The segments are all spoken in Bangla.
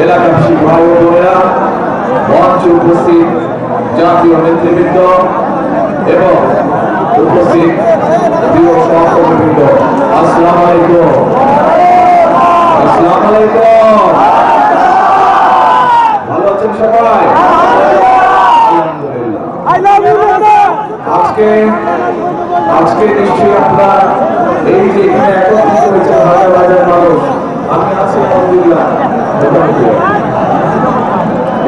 এলাকাবাসী ভাই ও বোনেরা, মঞ্চে উপস্থিত জাতীয় নেতৃবৃন্দ এবং উপস্থিত প্রিয় সহকর্মীবৃন্দ, আসসালামু আলাইকুম। আসসালামু আলাইকুম। ভালো আছেন সবাই? আজকে নিশ্চয়ই আপনারা এই যে এখানে একত্রিত হয়েছে হাজার হাজার মানুষ, আমি আছি আলহামদুলিল্লাহ।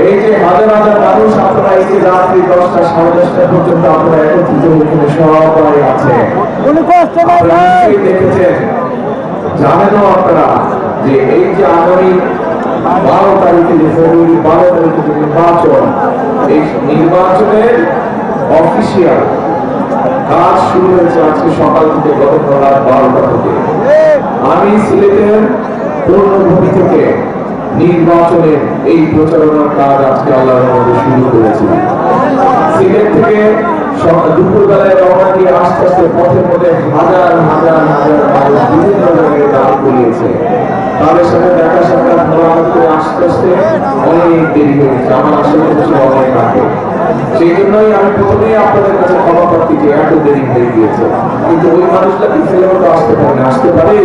এই যে হাজার হাজার মানুষ, আপনারা এই যে রাত্রি 10টা সাড়ে 10টা পর্যন্ত আপনারা একত্রিত এখানে সবাই আছে, দেখেছেন, জানেনও আপনারা যে এই যে আগামী 12 তারিখে যে ফেব্রুয়ারি 12 তারিখে যে নির্বাচন, এই নির্বাচনের অফিসিয়াল কাজ শুরু হয়েছে আজকে সকাল থেকে, গতকাল রাত 12টা থেকে। আমি সিলেটের পূর্ণভূমি থেকে নির্বাচনের এই প্রচারণার কাজ আজকে আল্লাহর রহমতে শুরু করেছি। সিলেট থেকে দুপুরবেলায় রওনা দিয়ে আস্তে আস্তে পথে পথে হাজার হাজার হাজার মানুষ বিভিন্ন জায়গায় দাঁড় করিয়েছে। তাদের সাথে দেখা সাক্ষাৎ মোলাকাত করে আস্তে আস্তে অনেক দেরি হয়ে গেছে, আমার আশেপাশে অনেক আগে। সেই জন্যই আমি প্রথমেই আপনাদের কাছে ক্ষমা প্রার্থী যে এত দেরি হয়ে গিয়েছে, কিন্তু ওই মানুষটা কি ছেলে মতো আসতে পারে না? আসতে পারে?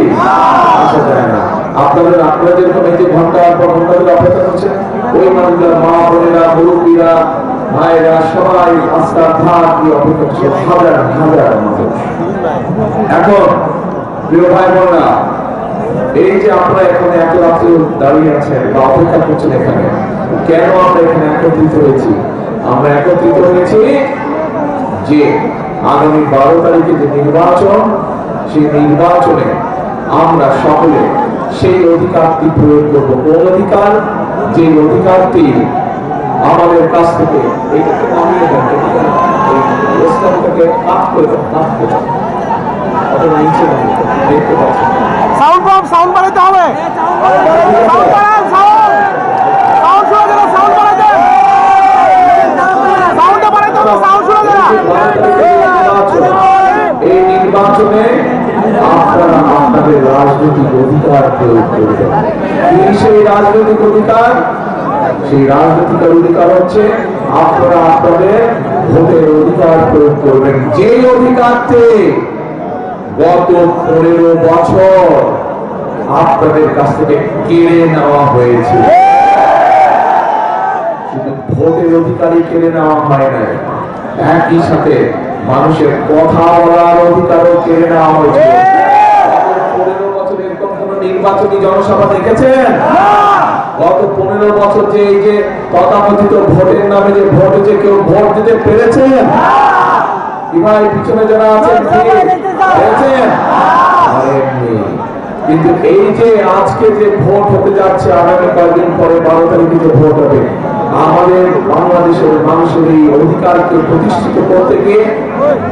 আসা যায় না। আপনারা যেরকম এই যে ঘন্টার পর ঘন্টা ধরে অপেক্ষা করছেন, ওই মানুষরা, মা বোনেরা, মুরব্বীরা, ভাইরা সবাই রাস্তার ধার দিয়ে অপেক্ষা করছে, হাজার হাজার মানুষ। এখন প্রিয় ভাই বোনেরা, এই যে আপনারা এখানে এত রাত্রে দাঁড়িয়ে আছেন বা অপেক্ষা করছেন, এখানে কেন আমরা এখানে একত্রিত হয়েছি? আমরা একত্রিত হয়েছি যে আগামী 12 তারিখে যে নির্বাচন, সেই নির্বাচনে আমরা সকলে সেই অধিকারটি প্রয়োগ করবো। কোন অধিকার? যে অধিকারটি আমাদের কাছ থেকে এটাকে নামিয়ে দেন, দেখতে পাচ্ছেন সাউন্ড বাড়াতে হবে, এই নির্বাচনে আপনারা আপনাদের রাজনৈতিক অধিকার প্রয়োগ করবেন। সেই রাজনৈতিক অধিকার, সেই রাজনৈতিক অধিকার হচ্ছে আপনারা আপনাদের ভোটের অধিকার প্রয়োগ করবেন, যে অধিকারটি গত 15 বছর আপনাদের কাছ থেকে কেড়ে নেওয়া হয়েছে। শুধু ভোটের অধিকারই কেড়ে নেওয়া হয় না, একই সাথে মানুষের কথা বলার অধিকারও কেড়ে নেওয়া হয়েছে। 15 বছর এরকম কোন নির্বাচনী জনসভা দেখেছেন? গত 15 বছর যে এই যে তথাকথিত ভোটের নামে যে ভোটে যে কেউ ভোট দিতে পেরেছেন? কি ভাই পিছনে যারা আছেন পেরেছেন? কিন্তু এই যে আজকে যে ভোট হতে যাচ্ছে, আগামী কয়েকদিন পরে 12 তারিখে যে ভোট হবে, আমাদের বাংলাদেশের মানুষের এই অধিকারকে প্রতিষ্ঠিত করতে গিয়ে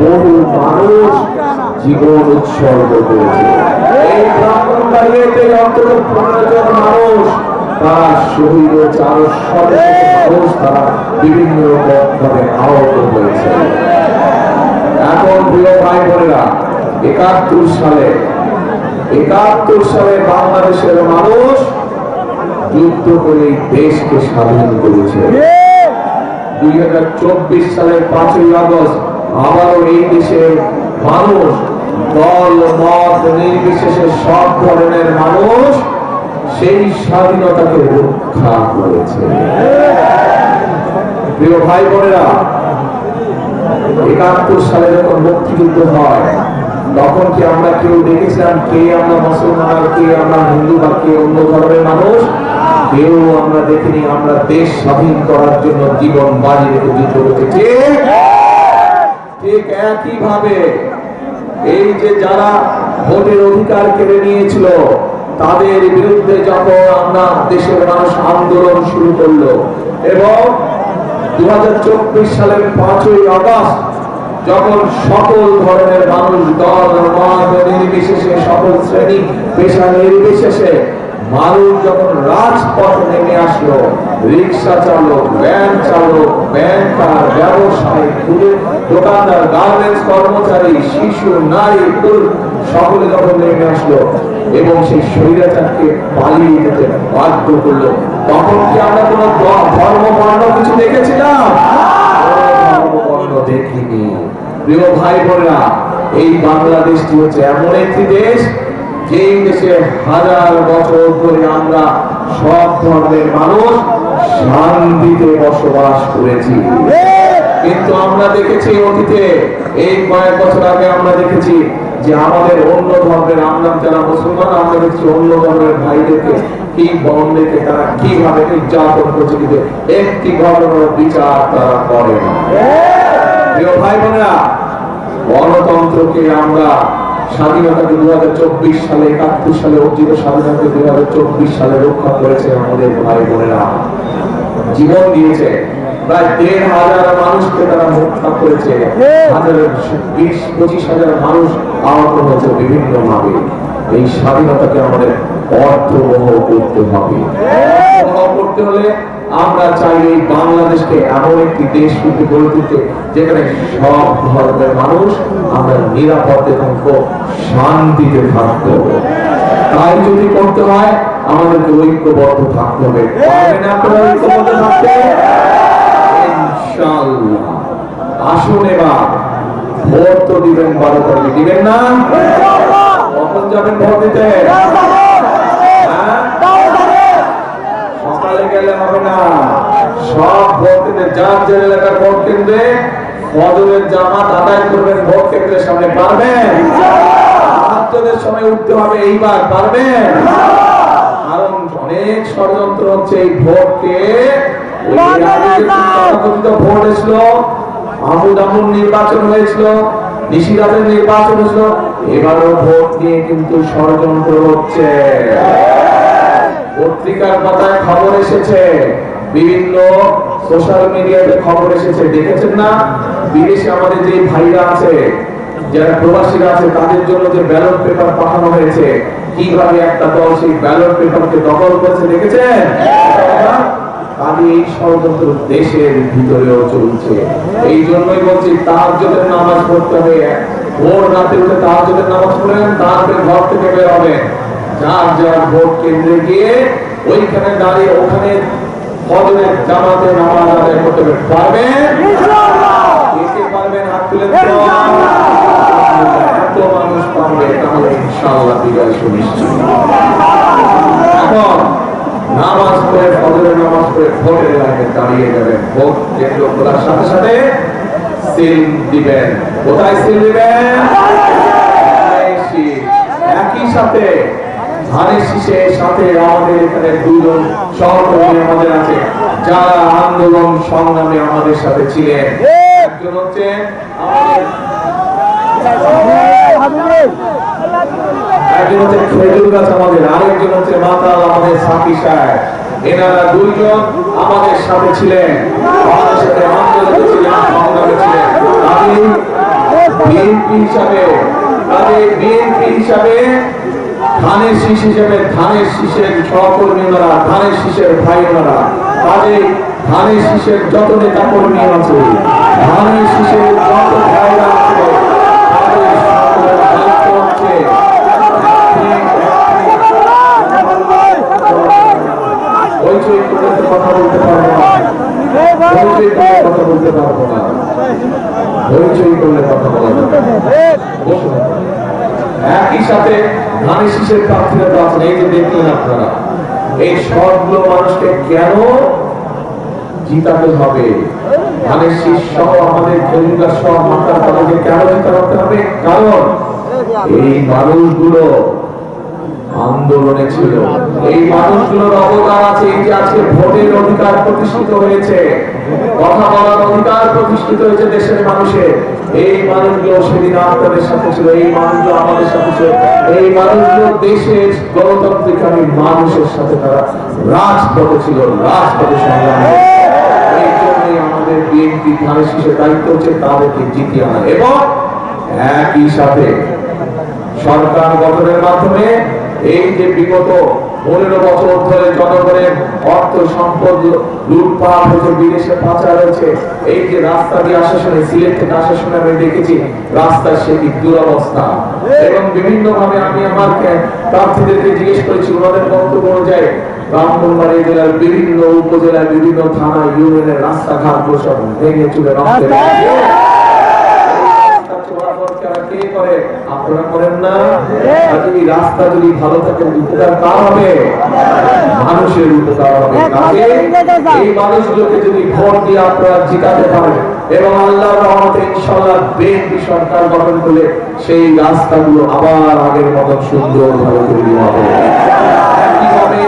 বহু মানুষ জীবন উৎসর্গ করেছে। এই ব্রাহ্মণবাড়িয়াতে অন্তত 15 জন মানুষ তারা শহীদ হয়েছে, আরো শত মানুষ তারা বিভিন্ন রকম ভাবে আহত হয়েছে। এখন প্রিয় ভাই বোনেরা, 71 সালে বাংলাদেশের মানুষ যুদ্ধ করে দেশকে স্বাধীন করেছে। 2024 সালের 5ই আগস্ট আবারও এই দেশের মানুষ দল মত নির্বিশেষে সব ধরনের মানুষ সেই স্বাধীনতাকে রক্ষা করেছে। প্রিয় ভাই বোনেরা, 71 সালে যখন মুক্তিযুদ্ধ হয়, তখন কি আমরা কেউ দেখেছিলাম কে আমরা মুসলমান, কে আমরা হিন্দু বা কে অন্য ধর্মের মানুষ? কেউ আমরা দেখিনি। আমরা দেশ স্বাধীন করার জন্য জীবন বাজি রেখে যুদ্ধ করেছি। ঠিক একই ভাবে এই যে যারা ভোটের অধিকার কেড়ে নিয়েছিল, তাদের বিরুদ্ধে যখন আমরা দেশের মানুষ আন্দোলন শুরু করলো এবং 2024 সালের 5ই আগস্ট যখন সকল ধরনের মানুষ, দল মত নির্বিশেষে, সকল শ্রেণী পেশা নির্বিশেষে মানুষ যখন রাজপথে নেমে আসলো, রিক্সা চালক, ভ্যান চালক, ব্যাংকার, ব্যবসায়ী, দোকানদার, গার্মেন্টস কর্মচারী, শিশু, নারী, পুরুষ সকলে যখন নেমে আসলো এবং সেই স্বৈরাচারকে পালিয়ে যেতে বাধ্য করলো, তখন কি আমরা কোনো ধর্ম বর্ণ কিছু দেখেছিলাম? ধর্ম বর্ণ দেখিনি। প্রিয় ভাই বোনেরা, এই বাংলাদেশটি হচ্ছে এমন একটি দেশ, যেই দেশে হাজার বছর ধরে আমরা সব ধর্মের মানুষ শান্তিতে বসবাস করেছি। কিন্তু আমরা দেখেছি অতীতে, এই কয়েক বছর আগে আমরা দেখেছি যে আমাদের অন্য ধর্মের, আমরা যারা মুসলমান, আমরা দেখছি অন্য ধর্মের ভাইদেরকে কি বন্ধেকে তারা কিভাবে নির্যাতন করছে, কিন্তু একটি ঘটনার বিচার তারা করে না। প্রিয় ভাই বোনেরা, গণতন্ত্রকে আমরা স্বাধীনতাকে 2024 সালে 71 সালে অর্জিত স্বাধীনতাকে 2024 সালে রক্ষা করেছে আমাদের ভাই বোনেরা, জীবন দিয়েছে। প্রায় 1,500 মানুষকে তারা হত্যা করেছে, 20-25 হাজার মানুষ আহত হয়েছে বিভিন্ন ভাবে। এই স্বাধীনতাকে আমাদের অর্থবহ করতে হবে। করতে হলে আমরা চাই এই বাংলাদেশকে এমন একটি দেশ রূপে গড়ে তুলতে, যেখানে সব ধর্মের মানুষ আমরা নিরাপদে থাকবো, শান্তিতে থাকবো। তাই যদি করতে হয় আমাদেরকে ঐক্যবদ্ধ থাকতে হবে। পারবেন আপনারা ঐক্যবদ্ধ থাকতে? ইনশাআল্লাহ। আসুন এবার ভোট তো দিবেন, 12 তারিখে দিবেন না? কখন যাবেন ভোট দিতে? সকালে গেলে হবে না। সব ভোট দিতে যার যে এলাকার ভোট কেন্দ্রে ফজরের জামাত আদায় করবেন ভোট কেন্দ্রের সামনে। পারবেন? ছাত্রদের সময় উঠতে হবে এইবার। পারবেন? কারণ অনেক ষড়যন্ত্র হচ্ছে এই ভোটকে। ভোট এসলো, মাহমুদ আমুর নির্বাচন হয়েছিল, নিশিরাতের নির্বাচন হয়েছিল, এবারও ভোট নিয়ে কিন্তু ষড়যন্ত্র হচ্ছে। পত্রিকার পাতায় খবর এসেছে, বিভিন্ন সোশ্যাল মিডিয়াতে খবর এসেছে, দেখেছেন না? বিদেশে আমাদের যে ভাইরা আছে, যারা প্রবাসীরা আছে, তাদের জন্য যে ব্যালট পেপার পাঠানো হয়েছে, কিভাবে একটা দল সেই ব্যালট পেপারকে দখল করেছে দেখেছেন? তাহলে এই ষড়যন্ত্র দেশের ভিতরেও চলছে। এই জন্যই বলছি তাহাজ্জুদের নামাজ পড়তে হবে। ভোর রাতে উঠে তাহাজ্জুদের নামাজ পড়েন, তারপরে ঘর থেকে বের হবেন, যার যার ভোট কেন্দ্রে গিয়ে ওইখানে দাঁড়িয়ে ওখানে ফজরের জামাতে নামাজ আদায় করতে পারবেন? কে পারবেন? হাত তুলে এত মানুষ পারবে, তাহলে ইনশাআল্লাহ বিজয় সুনিশ্চিত। এখন নামাজ পড়ে, ফজরের নামাজ পড়ে ভোটের লাইনে দাঁড়িয়ে যাবেন। ভোট কেন্দ্র খোলার সাথে সাথে সিল দিবেন। কোথায় সিল দিবেন? একই সাথে ধানের শীষের সাথে আমাদের এখানে দুজন সহকর্মী আমাদের আছে, যারা আন্দোলন সংগ্রামে আমাদের সাথে ছিলেন। একজন হচ্ছে খেজুর গাছ আমাদের, আরেকজন হচ্ছে মাতাল আমাদের সাকি সাহেব। এনারা দুইজন আমাদের সাথে ছিলেন, আমাদের সাথে আন্দোলনে ছিলেন, সংগ্রামে ছিলেন। বিএনপি হিসাবে ধানের শীষ হিসেবে ধানের শীষের সহকর্মী ওনারা, ধানের শীষের ভাই ওনারা। তাদের ধানের শীষের যত নেতা কর্মী আছে, ধানের শীষের যত ভাইরা আছে, তাদের সকলের দায়িত্ব হচ্ছে হইচই করে কথা বলতে পারবো না, হইচই করে কথা বলতে পারবো না, হইচই করলে কথা বলা যাবে। একই সাথে ধানের শীষের প্রার্থীরা তো আছেন, এই যে দেখলেন আপনারা, এই সবগুলো মানুষকে কেন জিতাতে হবে? ধানের শীষ সহ আমাদের খেজুর গাছ সহ মাথার তাদেরকে কেন জিতাতে হবে? কারণ এই মানুষগুলো আন্দোলনে ছিল, এই মানুষগুলোর অবদান আছে। এই যে আজকে ভোটের অধিকার প্রতিষ্ঠিত হয়েছে, কথা বলার অধিকার প্রতিষ্ঠিত হয়েছে দেশের মানুষের, এই মানুষগুলো সেদিন আপনাদের সাথে ছিল, এই মানুষগুলো আমাদের সাথে ছিল, এই মানুষগুলো দেশের গণতান্ত্রিকামী মানুষের সাথে তারা রাজপথে ছিল, রাজপথে সংগ্রাম। এই জন্যই আমাদের বিএনপি ধানের শীষের দায়িত্ব হচ্ছে তাদেরকে জিতিয়ে আনা, এবং একই সাথে সরকার গঠনের মাধ্যমে এই যে বিগত 15 বছর ধরে জনগণের অর্থ সম্পদ লুটপাট হয়েছে, বিদেশে পাচার হয়েছে, এই যে রাস্তা দিয়ে আসার সময়, সিলেট থেকে আসার সময় আমি দেখেছি রাস্তার সেটি দুরবস্থা। এবং বিভিন্ন ভাবে আমি আমার প্রার্থীদেরকে জিজ্ঞেস করেছি, ওনাদের বক্তব্য অনুযায়ী ব্রাহ্মণবাড়িয়া জেলার বিভিন্ন উপজেলার বিভিন্ন থানা ইউনিয়নের রাস্তাঘাট সব ভেঙে চুরে নষ্ট কে করে? আপনারা করেন না? যদি রাস্তা যদি ভালো থাকে উপকার কার হবে? মানুষের উপকার হবে। এই মানুষগুলোকে যদি ভোট দিয়ে আপনারা জিতাতে পারেন এবং আল্লাহর রহমতে ইনশাআল্লাহ বিএনপি সরকার গঠন করলে সেই রাস্তাগুলো আবার আগের মতো সুন্দরভাবে তৈরি হবে। কিভাবে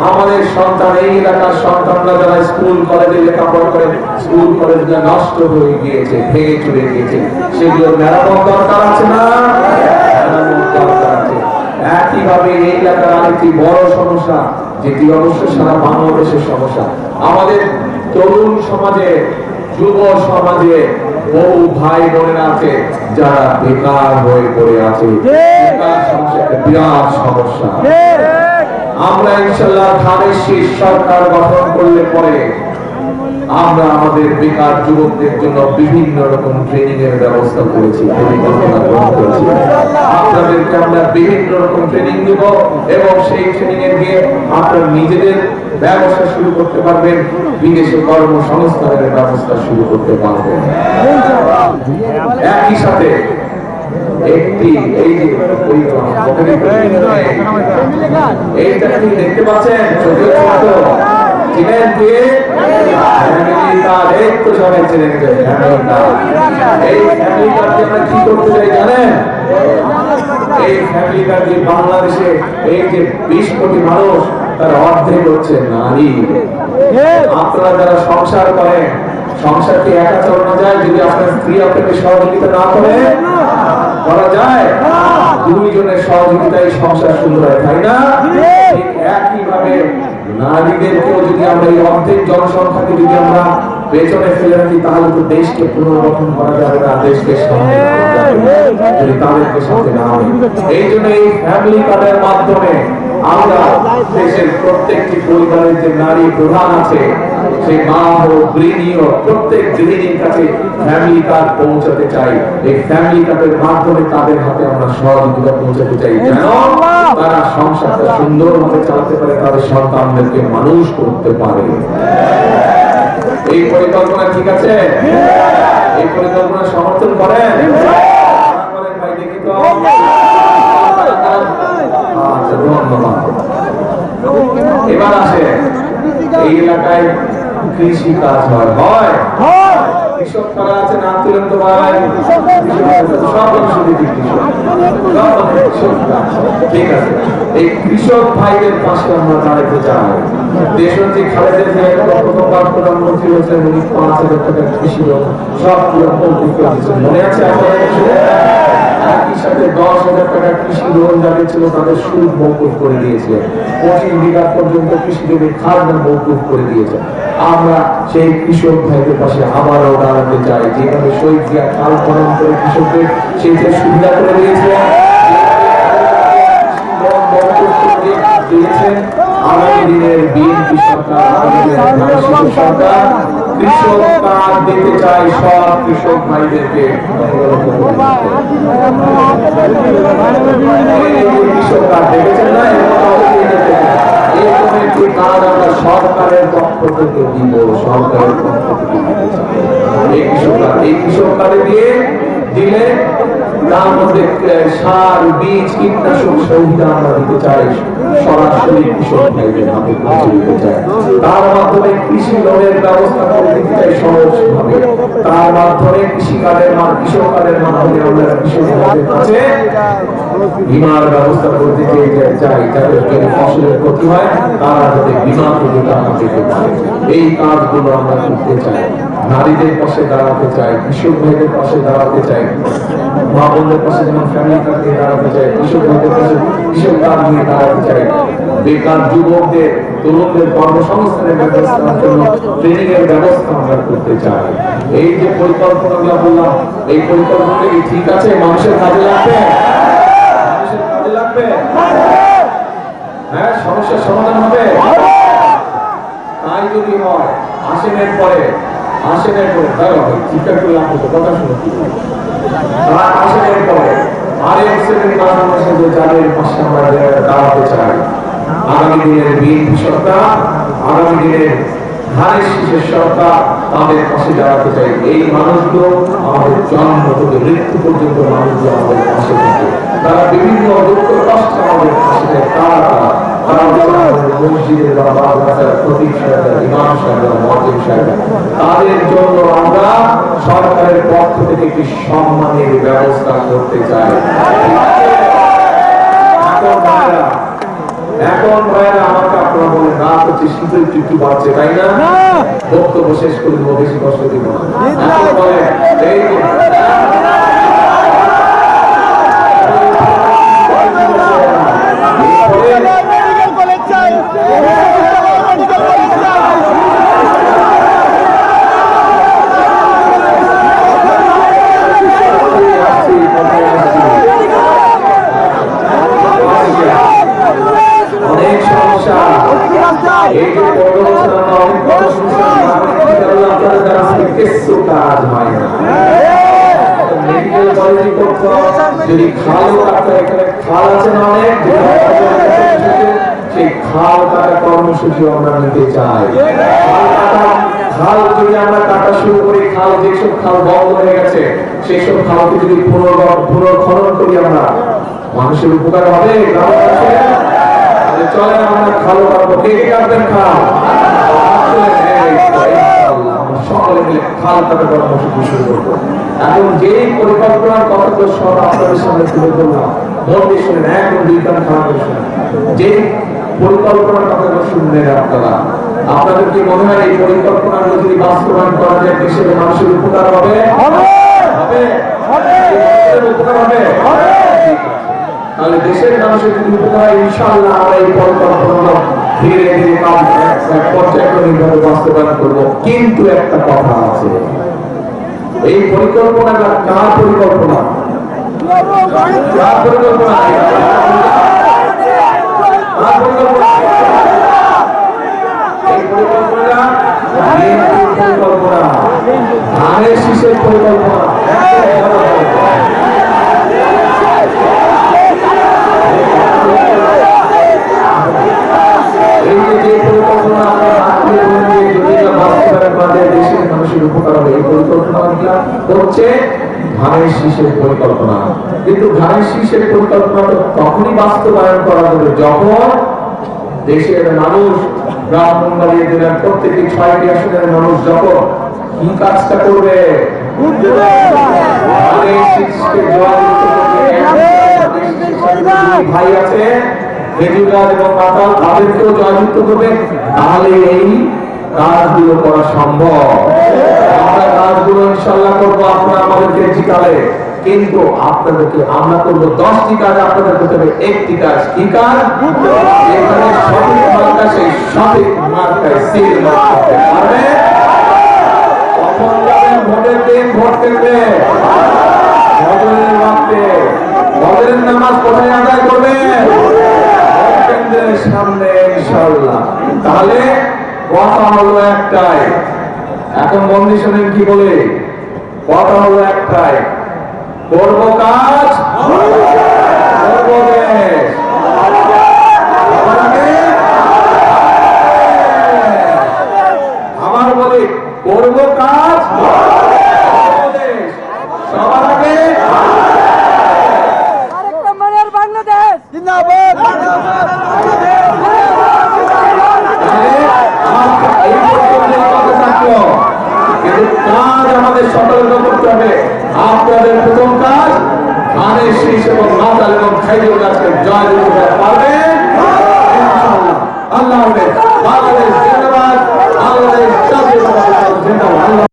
আমাদের সন্তান, এই এলাকার সন্তানরা যারা স্কুল কলেজে লেখাপড়া করে, স্কুল কলেজগুলো নষ্ট হয়ে গিয়েছে, ভেঙে চুরে গিয়েছে, সেগুলো মেরামত দরকার আছে না? মেরামত দরকার আছে। একইভাবে এই এলাকার আরেকটি বড় সমস্যা, যেটি অবশ্য সারা বাংলাদেশের সমস্যা, আমাদের তরুণ সমাজে, যুব সমাজে বহু ভাই বোনেরা আছে যারা বেকার হয়ে পড়ে আছে। বেকার সমস্যা একটা বিরাট সমস্যা। আমরা ইনশাআল্লাহ ধানের শীষ সরকার গঠন করলে পরে আমরা আমাদের বেকার যুবকদের জন্য বিভিন্ন রকম ট্রেনিং এর ব্যবস্থা করেছি, পরিকল্পনা গ্রহণ করেছি। আপনাদেরকে আমরা বিভিন্ন রকম ট্রেনিং দেব এবং সেই ট্রেনিং এ গিয়ে আপনারা নিজেদের ব্যবসা শুরু করতে পারবেন, বিদেশে কর্মসংস্থানের ব্যবস্থা শুরু করতে পারবেন। একই সাথে একটি এই যে এইটা কি দেখতে পাচ্ছেন? চোখের মতো চিনেন কি? Family card. এই তো সবাই চিনে গেছে ফ্যামিলি কার্ড। এই ফ্যামিলি কার্ড দিয়ে আমরা কি করতে চাই জানেন? এই ফ্যামিলি কার্ড দিয়ে বাংলাদেশে এই যে 20 কোটি মানুষ, তার অর্ধেক হচ্ছে নারী। আপনারা যারা সংসার করেন, সংসার কি একা চালানো যায় যদি আপনার স্ত্রী আপনাকে সহযোগিতা না করে? করা যায়? দুইজনের সহযোগিতায় সংসার শুরু হয়, তাই না? একইভাবে নারীদেরকেও যদি আমরা এই অর্ধেক জনসংখ্যাকে যদি আমরা পেছনে ফেলে রাখি, তাহলে তো দেশকে পুনর্গঠন করা যাবে না, দেশকে সামনে আনা যাবে না যদি তাদেরকে সাথে না হয়। এই জন্য এই ফ্যামিলি কার্ডের মাধ্যমে আমরা দেশের প্রত্যেকটি পরিবারের যে নারী প্রধান আছে, সেই মা হোক, গৃহিণী হোক, প্রত্যেক গৃহিণীর কাছে ফ্যামিলি কার্ড পৌঁছাতে চাই। এই ফ্যামিলি কার্ডের মাধ্যমে তাদের হাতে আমরা সহযোগিতা পৌঁছাতে চাই, যেন তারা সংসারটা সুন্দরভাবে চালাতে পারে, তাদের সন্তানদেরকে মানুষ করতে পারে। এই পরিকল্পনা ঠিক আছে? এই পরিকল্পনা সমর্থন করেন? ভাই দেখি তো। আচ্ছা, ধন্যবাদ। এবার আসে এই এলাকায় কৃষি কাজ হয়, কৃষক কারা আছে নাম তুলেন তো ভাই? সব ঠিক আছে। এই কৃষক ভাইদের পাশে আমরা দাঁড়াতে চাই। দেশের যে খালেদা জিয়া প্রথমবার প্রধানমন্ত্রী হয়েছেন, উনি 5,000 টাকা কৃষি লোন সবগুলো মৌকুফ করে দিয়েছেন, মনে আছে আপনাদের? একই সাথে 10,000 টাকা কৃষি লোন যাদের ছিল তাদের সুদ মৌকুফ করে দিয়েছে। 25 বিঘা পর্যন্ত কৃষি জমি খাজনা মৌকুফ করে দিয়েছে। আমরা সেই কৃষক ভাইদের পাশে আবারও দাঁড়াতে চাই, যেভাবে শহীদ জিয়া খাল খনন করে কৃষকদের সেই যে সুবিধা করে দিয়েছে, আগামী দিনের বিএনপি সরকার কৃষক কার্ড দিতে চাই সব কৃষক ভাইদেরকে। কৃষক কার্ড দেখেছেন না? এরকম একটি কার্ড আমরা সরকারের পক্ষ থেকে দিব, সরকারের পক্ষ থেকে এই কৃষক কার্ডে দিয়ে দিলে তার মধ্যে সার, বীজ, কীটনাশক সুবিধা আমরা দিতে চাই, সরাসরি কৃষক ভাইদের হাতে পৌঁছে দিতে চাই। তার মাধ্যমে কৃষি লোনের ব্যবস্থা করে দিতে চাই সহজভাবে। তার মাধ্যমে কৃষি কার্ডের কৃষক কার্ডের মাধ্যমে আমরা কৃষক ভাইদের কাছে বীমার ব্যবস্থা করতে চাই, যাদের যদি ফসলের ক্ষতি হয় তারা যাতে বীমা থেকে টাকা পেতে পারে। এই কাজগুলো আমরা করতে চাই। নারীদের পাশে দাঁড়াতে চাই, কৃষক ভাইদের পাশে দাঁড়াতে চাই, মা বোনদের পাশে যেমন ফ্যামিলি কার্ড নিয়ে দাঁড়াতে চাই, কৃষক ভাইদের পাশে কৃষক কার্ড নিয়ে দাঁড়াতে চাই। বেকার যুবকদের, তরুণদের কর্মসংস্থানের ব্যবস্থার জন্য ট্রেনিং এর ব্যবস্থা আমরা করতে চাই। এই যে পরিকল্পনাগুলো বললাম, এই পরিকল্পনা কি ঠিক আছে? মানুষের কাজে লাগবে? মানুষের কাজে লাগবে? হ্যাঁ, সমস্যার সমাধান হবে? তাই যদি হয়, আসেনের পরে চিন্তা করলাম কথা শুনে আসেনের পরে আরেক শ্রেণীর বাংলাদেশে যাদের পাশে আমরা দাঁড়াতে চাই, আগামী দিনের বিএনপি সরকার, আগামী দিনের ধানের শীষের সরকার তাদের পাশে দাঁড়াতে চাই। এই মানুষগুলো আমাদের জন্ম থেকে মৃত্যু পর্যন্ত মানুষগুলো আমাদের পাশে থাকে। তারা বিভিন্ন দুঃখ কষ্ট আমাদের পাশে থাকে। তারা মসজিদের বা মাদ্রাসার খতিব সাহেব, ইমাম সাহেব, মুয়াজ্জিন সাহেব, তাদের জন্য আমরা সরকারের পক্ষ থেকে একটি সম্মানের ব্যবস্থা করতে চাই। এখন ভাইরা আমাকে আপনারা বলেন, না হচ্ছে শীতের একটু বাড়ছে, তাই না? বক্তব্য শেষ করে দেবো, বেশি কষ্ট দিব না। এখন বলেন, এই অনেক সমস্যা, এই যে 15 বছর আমরা অনেক বড় সমস্যা, আপনাদের দ্বারা কিছু কাজ হয় না। মেডিকেল কলেজে করতে যদি খাল কাটা, এখানে খাল আছে না অনেক, সেই খাল কাটা কর্মসূচি আমরা নিতে চাই। খাল যদি আমরা কাটা শুরু করি, খাল যেসব খাল বন্ধ হয়ে গেছে সেই সব খালকে যদি পুনর্খনন করি আমরা, মানুষের উপকার হবে। চলেন আমরা খাল কাটবো, কে কে কাটবেন খাল? সকলে মিলে খাল কাটা কর্মসূচি শুরু করবো। এখন যে পরিকল্পনার কথাগুলো সব আপনাদের সামনে তুলে ধরলাম, মন দিয়ে শুনেন, এখন দুই কান খারাপ করে শুনেন। যে পরিকল্পনার কথাগুলো শুনলেন আপনারা, আপনাদের কি মনে হয় এই পরিকল্পনাগুলো যদি বাস্তবায়ন করা যায় দেশের মানুষের উপকার হবে? উপকার হবে? তাহলে দেশের মানুষের যদি উপকার হয়, ইনশাআল্লাহ আমরা এই পরিকল্পনা ধীরে ধীরে পর্যায়ক্রমিকভাবে বাস্তবায়ন করবো। কিন্তু একটা কথা আছে, এই পরিকল্পনাটা কার পরিকল্পনা? কার পরিকল্পনা? কার পরিকল্পনা? এই পরিকল্পনা বিএনপির পরিকল্পনা, ধানের শীষের পরিকল্পনা। এই যে পরিকল্পনা দেশের মানুষের উপকার হবে, এই পরিকল্পনা হচ্ছে ধানের শীষের পরিকল্পনা। কিন্তু ধানের শীষের পরিকল্পনা তখনই বাস্তবায়ন করা যাবে যখন দেশের মানুষ, ব্রাহ্মণবাড়িয়া জেলার প্রত্যেকটি 6টি আসনের মানুষ যখন কি কাজটা করবে, ভাই আছে রেজুলার এবং মাতাল, তাদেরকেও জয়যুক্ত করবে, তাহলে এই কাজগুলো করা সম্ভব। আমরা কাজগুলো ইনশাআল্লাহ করবো, আপনারা আমাদেরকে জিতালে। কিন্তু আপনাদেরকে আমরা করবো 10টি কাজ, আপনাদের করতে হবে 1টি কাজ। কি কাজ? এখানে সঠিক মার্কা, সেই সঠিক মার্কায় সিল মারতে পারবে। কখন যাবেন ভোটের দিন? ভোট কেন্দ্রে, ভোটের রাতে, ভোটের নামাজ কোথায় আদায় করবে? ভোট কেন্দ্রের সামনে ইনশাআল্লাহ। তাহলে কথা হলো একটাই, এখন বন্দি শোনেন কি বলে, কথা হলো একটাই, করব কাজ, করব দেশ। আমার বলি, করব কাজ, করব দেশ। সবার আগে বাংলাদেশ জিন্দাবাদ। কাজ আমাদের সকলকে করতে হবে। আপনাদের প্রথম কাজ ধানের শীষ এবং মাতাল এবং খাইজুল গাছকে জয়